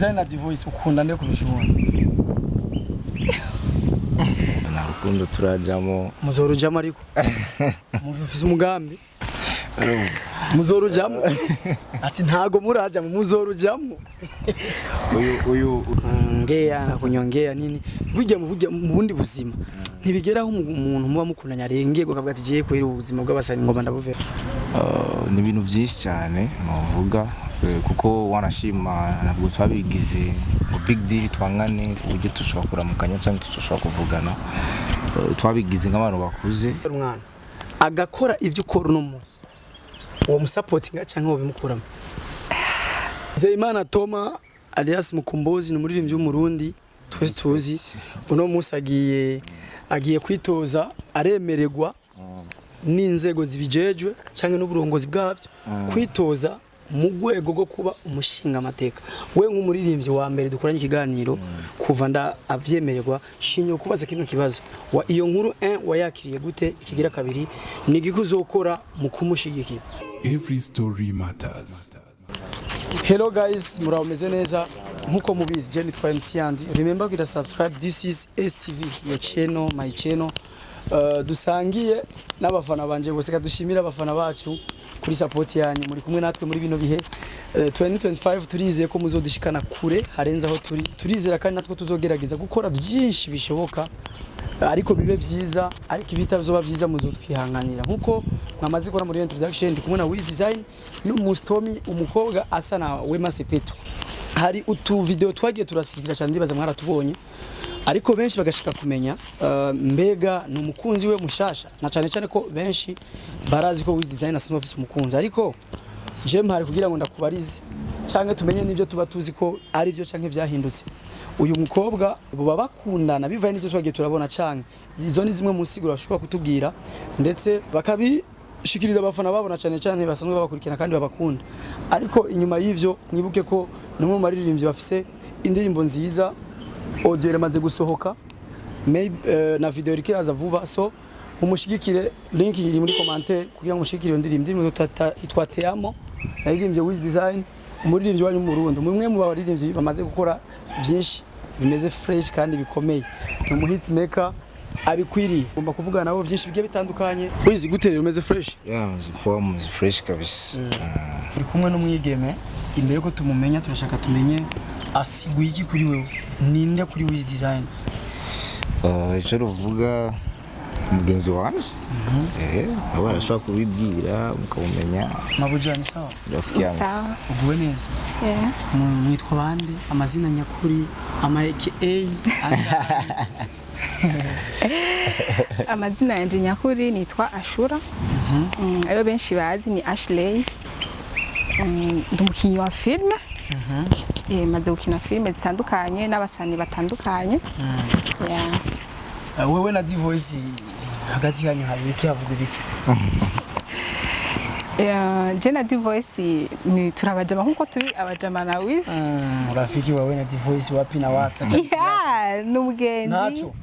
Design na Divoice ukunda nde kurusha ubundi? Na rukundo turajamo. Muzorujamo ariko. Mufise umugambi. Muzorujamo. Ati ntago muraja muzorujamo. Uyu ngea na kunyongea nini? Burya mu bundi buzima. Ntibigeraho umuntu muba mukundanya arengego akavuga ati giye kwera ubuzima bw'abasani ngoma ndabuvera. Ni ibintu byinshi cyane novuga kuko wanashima nabwo twabigize ngo big deal twangane uburyo tushobora kuramukanya cyangwa tushobora kuvugana twabigize nk'abantu bakuze umwana agakora ivyo ukora no munsi uwo musupportinga cyangwa ubimukuramo. Nzeyimana Toma alias Mukombozi ni umuririmbyi w'umurundi twese tuzi uno munsi agiye kwitoza aremererwa n'inzego zibijejwe cyangwa n'uburongozi bwavyo kwitoza mu rwego rwo kuba umushinga amateka. We nk'umuririmbyi wa mbere dukoranye ikiganiro kuva nda avyemererwa shinyo kubaza kino kibazo wa iyo nkuru wayakiriye gute ikigira kabiri ni gikuzokora mu kumushigikira. Every story matters. Hello guys, murameze neza nkuko mubizi je nitwa MC Andy. Remember to subscribe, this is STV, your channel, my channel. Dusangiye n'abafana banje bose kadushimira abafana bacu kuri support yanyu muri kumwe natwe muri bino bihe 2025 turizeye ko muzodushikana kure harenza aho turizera kandi natwe tuzogerageza gukora byinshi bishoboka ariko bibe byiza ariko ibitazoba byiza muzotwihanganira nkuko mwamaze gukora muri introduction ndi kumwe na Wiz Design n'umustomi umukobwa asa na Wema Sepetu. Hari utu video twagiye turasikira cyane ndibaza mwaratubonye ariko benshi bagashika kumenya mbega n'umukunzi we mushasha na cyane ko benshi barazi ko Wiz Design asanzwe afite umukunzi ariko je mpari kugira ngo ndakubarize cyangwa tumenye nivyo tuba tuzi ko ari byo cyangwa vyahindutse. Uyu mukobwa buba bakundana bivaye n'ivyo twagiye turabona cyangwa izo ni zimwe mu nsiguro bashobora kutubwira ndetse bakabishikiriza abafana babona cyane basanzwe babakurikirana kandi babakunda ariko inyuma y'ivyo mwibuke ko no mu maririmbyi bafise indirimbo nziza audio maze gusohoka na video ikiraza vuba so umushigikire link iri muri commentaire kugira ngo mushigikire indirimbo itwateamo naririmbye Wiz Design umuririmbyi wanyu mu Burundi umwe mu baririmbyi bamaze gukora byinshi bimeze fresh kandi bikomeye no mu hit maker abikwiriye ugomba kuvugana nabo byinshi bigiye bitandukanye. Wiz guterera umeze fresh muzi fresh kabisa. Uri kumwe n'umwigeme imbere ko tumumenya turashaka tumenye asiguye iki kuri wewe ninde kuri Wiz Design. Icyo ruvuga mugenzi wanje aba arashaka kubibwira mukabumenya mabujani sawa rafiki yangu uguwe neza mwitwa bande amazina nyakuri ama AKA amazina yanje nyakuri nitwa Ashura ayo benshi bazi ni Ashley ndumukinyi wa filme maze gukina filme zitandukanye n'abasani batandukanye. Wewe na Divoice hagati yanyu hari iki havuga biki? Je na Divoice ni turabajama nkuko turi abajama na Wiz. Rafiki wawe na Divoice wapi na wapi? N'umugenzi. Nacho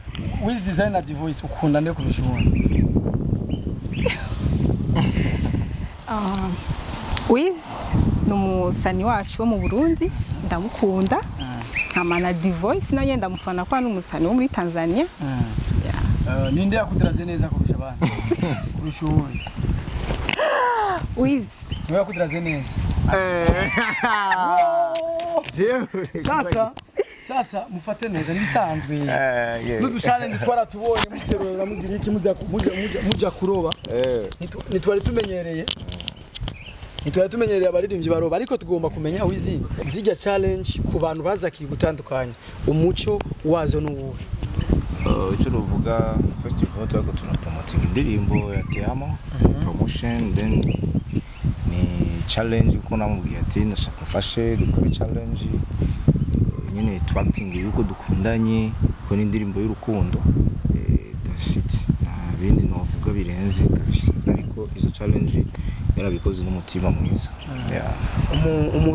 Wiz Design na Divoice ukunda nde kurusha ubundi? Wiz n'umusani wacu wo mu Burundi ndamukunda. Amana Divoice nayo ndamufana kwa n'umusani wo muri Tanzania. Ninde yakudiraze neza kurusha abandi? Kurusha ubundi. Wiz niwe yakudiraze neza. Sasa mufate neza nibisanzwe. N'udu challenge twaratubonye muterura mugira iki muja kuroba. Nitwari tumenyereye. Nitwari tumenyereye abaririmbyi baroba ariko tugomba kumenya Wiz zijya challenge ku bantu bazakiri gutandukanya umuco wazo n'ubuhe. Icyo ruvuga festival twako tunapromoting indirimbo ya Teamo promotion then ni challenge uko namubwiye ati nashaka mfashe dukore challenge nyine twacting yuko dukundanye ko ni indirimbo y'urukundo dashit bindi novuga birenze kabisa ariko izo challenge yarabikoze n'umutima mwiza.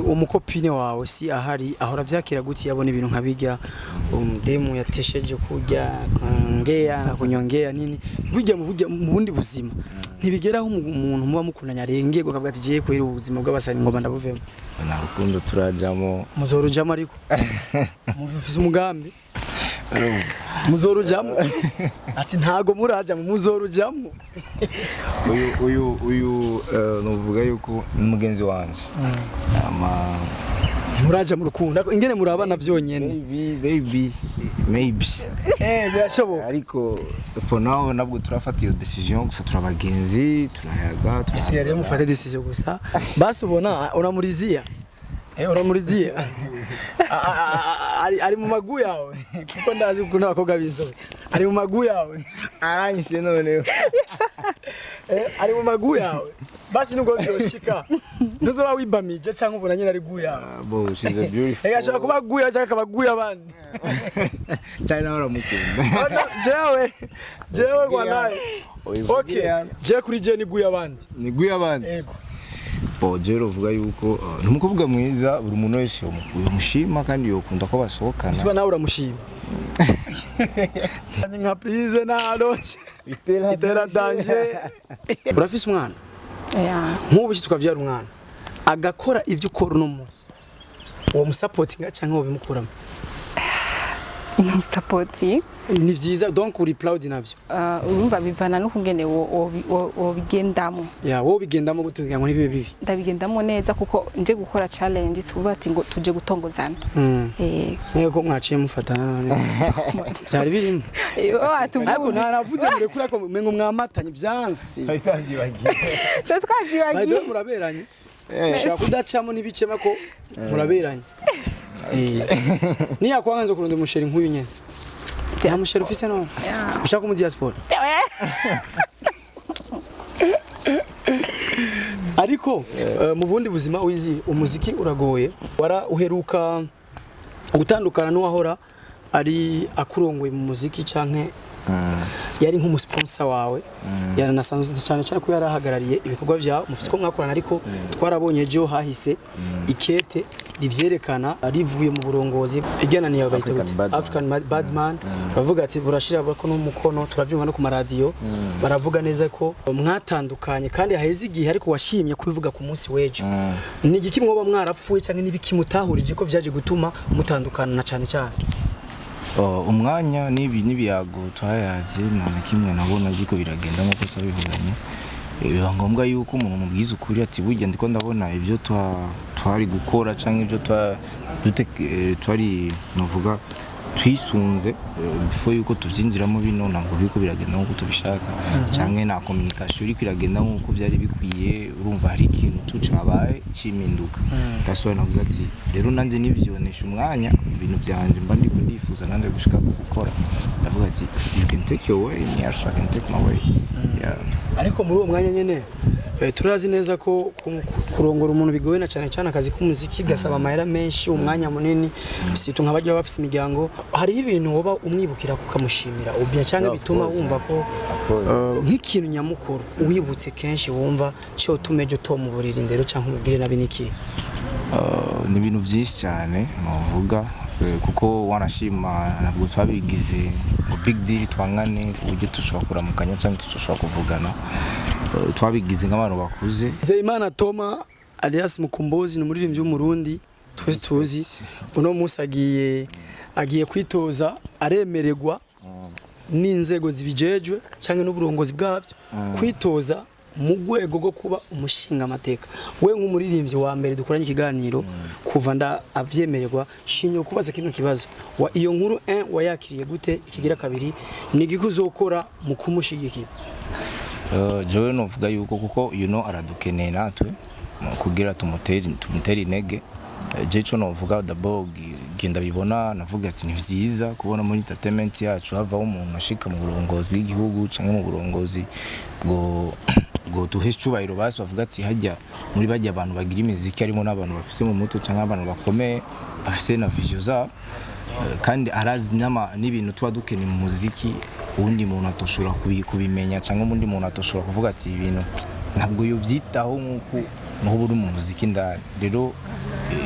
Umukopine wawe si ahari ahora vyakira guti yabona ibintu nkabijya demu yatesheje kujya ngea na kunyongea nini bijya mu bundi buzima ntibigeraho umuntu muba mukundanya arenge gukavuga ati giye kwera ubuzima bw'abasani ngoma ndabuvemo nta rukundo turajamo muzorujamo ariko mufise umugambi muzorujamo ati ntago muraja muzorujamo uyu novuga yuko mugenzi wanje muraja mu rukundo ingene murabana byonyene maybe birashoboka ariko for now nabwo turafata iyo decision gusa turabagenzi turayaga ese yari mufate decision gusa basi ubona unamurizia uramuridia ari mu magu yawe kuko ndazi uko n'abakobwa bizobe ari mu magu yawe aranyishe noneho ari mu magu yawe basi nubwo byoshika ntuzoba wibamije cyangwa ubona nyine ari guya bo she's a beautiful ashaka kuba guya cyangwa akabaguya abandi cyane uramukunda jewe kwa naye okay je kuri je ni guya abandi yego bo jero uvuga yuko numukobwa mwiza buri muntu wese umushima kandi yokunda ko basohokana siba nawe uramushima nka please na lonje itera danger urafise umwana nk'ubu tukavyara umwana agakora ivyo ukora no munsi uwo musupportinga cyangwa uwo bimukuramo supporting ni vyiza donc uri proud navyo urumva bivana no kungene wo bigendamo wo bigendamo gutunga ngo nibibe bibi ndabigendamo neza kuko nje gukora challenge tuvuga ati ngo tuje gutongozana ntego mwaciye mufatana none byari birimo ariko ntaravuze mure kuri ko mengo mwamatanye byansi twagiye muraberanye shaka kudacamo nibicema ko muraberanye niya kwanza kuronde umusheri nk'uyu nyene ya musheri ufise no ushaka mu diaspora ariko mu bundi buzima wizi umuziki uragoye wara uheruka gutandukana n'uwahora ari akurongoye mu muziki canke yari nk'umusponsor wawe yaranasanzwe cyane ko yarahagarariye ibikorwa byawe mufise ko mwakorana ariko twarabonye jo hahise ikete rivyerekana rivuye mu burongozi igananiye African Badman bavuga ati burashira bako n'umukono turavyumva no ku radio baravuga neza ko mwatandukanye kandi haheze igihe ariko washimye kubivuga ku munsi wejo ni igiki mwoba mwarapfuye cyangwa nibiki mutahurije ko vyaje gutuma mutandukana na cyane umwanya n'ibiyago twayaze nta na kimwe nabona biko biragenda nkuko twabivuganye biba ngombwa yuko umuntu mubwiza ukuri ati burya ndiko ndabona ibyo twari gukora cyangwa ibyo twari novuga twisunze before yuko tuvyinjiramo bino ntabwo biko biragenda nkuko tubishaka cyangwa na communication iri kwiragenda nkuko byari bikwiye urumva hari ikintu tucabaye ciminduka gasoje navuze ati rero nanje nivyonesha umwanya ibintu byanje mba ndiko ndifuza nanje gushika gukora ndavuga ati you can take your way me I can take my way ariko muri uwo mwanya nyene turazi neza ko kurongora umuntu bigoye na cyane akazi k'umuziki gasaba amahera menshi umwanya munini situ nk'abajya bafise imiryango hari ibintu woba umwibukira kukamushimira ubya cyangwa bituma wumva ko nk'ikintu nyamukuru wibutse kenshi wumva cyo tumeje to mu buriri ndero cyangwa umubwire nabiniki ni ibintu byinshi cyane muvuga kuko wanashima nabwo twabigize ngo big deal twangane uburyo tushobora kuramukanya cyangwa tushobora kuvugana twabigize nk'abantu bakuze Nzeyimana Toma alias Mukumbozi ni umuririmbyi w'umurundi twese tuzi uno munsi agiye kwitoza aremererwa n'inzego zibijejwe cyangwa n'uburongozi bwavyo kwitoza mu rwego rwo kuba umushinga amateka we nk'umuririmbyi wa mbere dukoranye ikiganiro kuva nda avyemererwa shinyo kubaza kino kibazo wa iyo nkuru wayakiriye gute ikigira kabiri ni gikuzokora mu kumushigikira jewe novuga yuko kuko aradukeneye natwe kugira tumutere intege jecho novuga d'abord genda bibona navuga ati ni vyiza kubona muri entertainment yacu hava umuntu ashika mu burongozi bw'igihugu canke mu burongozi bwo tuhesha cyubahiro basi bavuga ati hajya muri bajya abantu bagira imiziki arimo n'abantu bafise mu muto canke abantu bakomeye bafise na vision za kandi arazi n'ibintu tuba dukeneye mu muziki undi muntu atoshobora kubimenya cyangwa undi muntu atoshobora kuvuga ati ibintu ntabwo yovyitaho nkuko uri mu muziki ndani. Rero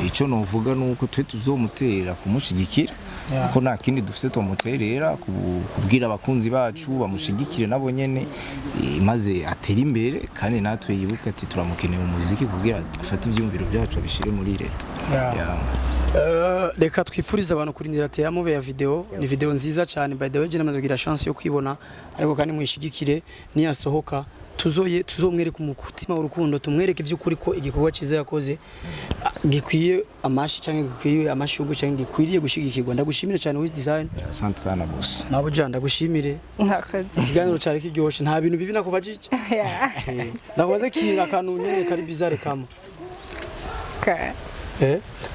icyo novuga nuko twe tuzomutera kumushigikira kuko nta kindi dufite tumuterera kubwira abakunzi bacu bamushigikire nabo nyene maze atera imbere kandi natwe yibuka ati turamukeneye mu muziki kugira afate ivyumviro byacu abishire muri leta. Reka twifuriza abantu kurindira Teyamo ya video. Ni video nziza cyane, by the way je namaze kugira chance yo kwibona, ariko kandi mwishigikire niyasohoka tuzomwereka umutima w'urukundo, tumwereke by'ukuri ko igikorwa cyiza yakoze gikwiye amashi cyangwa gikwiye amashugwe cyangwa gikwiriye gushigikirwa. Ndagushimire cyane Wiz Design. Asante sana boss. Nabo janda ndagushimire. Ikiganiro cyari kiryoshe, nta bintu bibi nakubajije. Ndakubaze kira akantu nyene kari bizarre kama.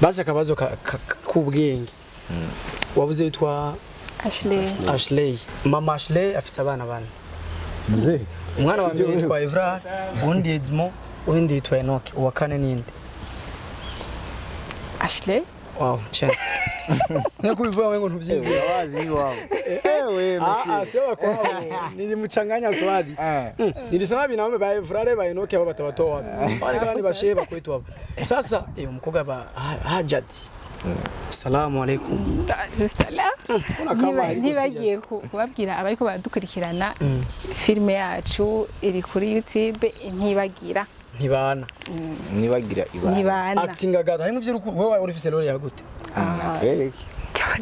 Baza akabazo k'ubwenge. Wavuze yitwa Ashley. Mama Ashley afise abana bane. Mzee. Umwana wa mbere yitwa Evra, undi Edmo, undi yitwa Enoch, uwa kane ninde? Ashley. Wow, chance. Nakubivuga wewe ngo ntuvyizi abazi ni wao. Sio wako. Nilimchanganya swali. Nilisema binaombe ba Evra ba Enoch abo batabatoa. Wale kama ni basheba kwetu hapo. Sasa mkoga ba Hajati. Assalamu alaikum. Ntibagiye kubabwira abariko baradukurikirana filme yacu iri kuri YouTube ntibagira ibana acting agada harimo vy'urukundo. Wowe urifise lore ya gute? Twereke.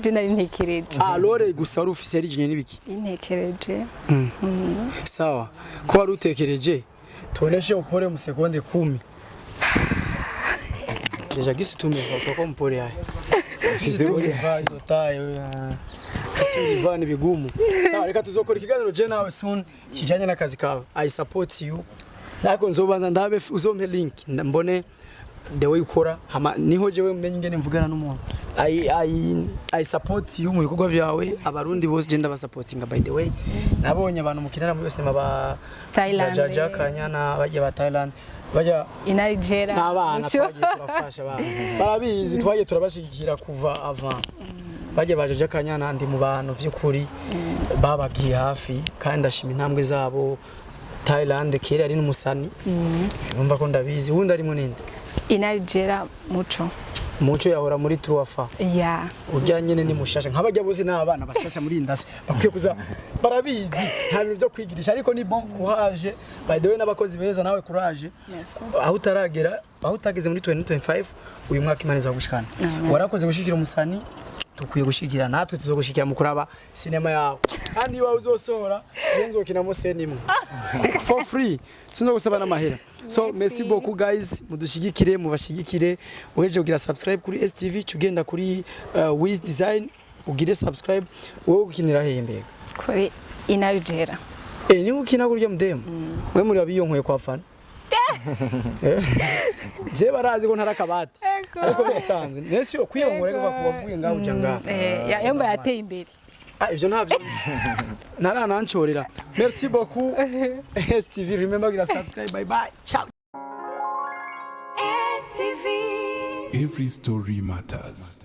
Je nari ntekereje lore gusa wari ufise ari jinye nibiki? Intekereje. Sawa, ko wari utekereje tuoneshe upole mu sekonde 10. Deja gisi tumeva kwa mpole haya. Sisi tuliva hizo tayo tuliva ni bigumu. Sawa, reka tuzokora ikiganiro je nawe soon kijanye n'akazi kawe. I support you. Nako nzobanza ndabe uzompe link mbone the way ukora niho jewe mmenye ngene mvugana n'umuntu. I support you mu bikorwa byawe. Abarundi bose je ndabasupportinga by the way. Nabonye abantu mukinana muri sinema ba Thailand. Jaja Kanyana bajya ba Thailand. Baja inarigera n'abana twagiye turafasha abantu barabizi twagiye turabashigikira kuva avant baje bajeje Kanyana ndi mu bantu vy'ukuri babagiye hafi kandi ndashima intambwe zabo. Thailand kera ari n'umusani numva ko ndabizi wundi ari muninde inarigera muco yahora muri Truafa ujya nyene ni mushasha nk'abajya bose n'abana bashasha muri industry bakwiye kuza barabizi nta bintu byo kwigirisha ariko ni bon courage by the way n'abakozi beza nawe courage aho utaragera aho utageze muri 2025 uyu mwaka Imana izagushikana warakoze gushikira umusani tukwiye gushikira natwe tuzogushikira mu kuraba cinema yawe kandi wawe uzosohora yenzokina mo senimwe for free sinzo gusaba n'amahera. So merci beaucoup guys, mudushigikire mubashigikire. Uheje ugira subscribe kuri STV tugenda kuri Wiz Design ugire subscribe. Wowe ukinira hembega kuri inarigera ni ukina kurya mdemo we muri abiyonkoye kwa fana je barazi ko ntarakabati ariko birasanzwe nese yo kwiba ngo rega kubavuye ngaho ujya ngaho yamba yateye imbere ivyo ntavyo naranancorera. Merci beaucoup STV, remember to subscribe. Bye bye, ciao. Every story matters.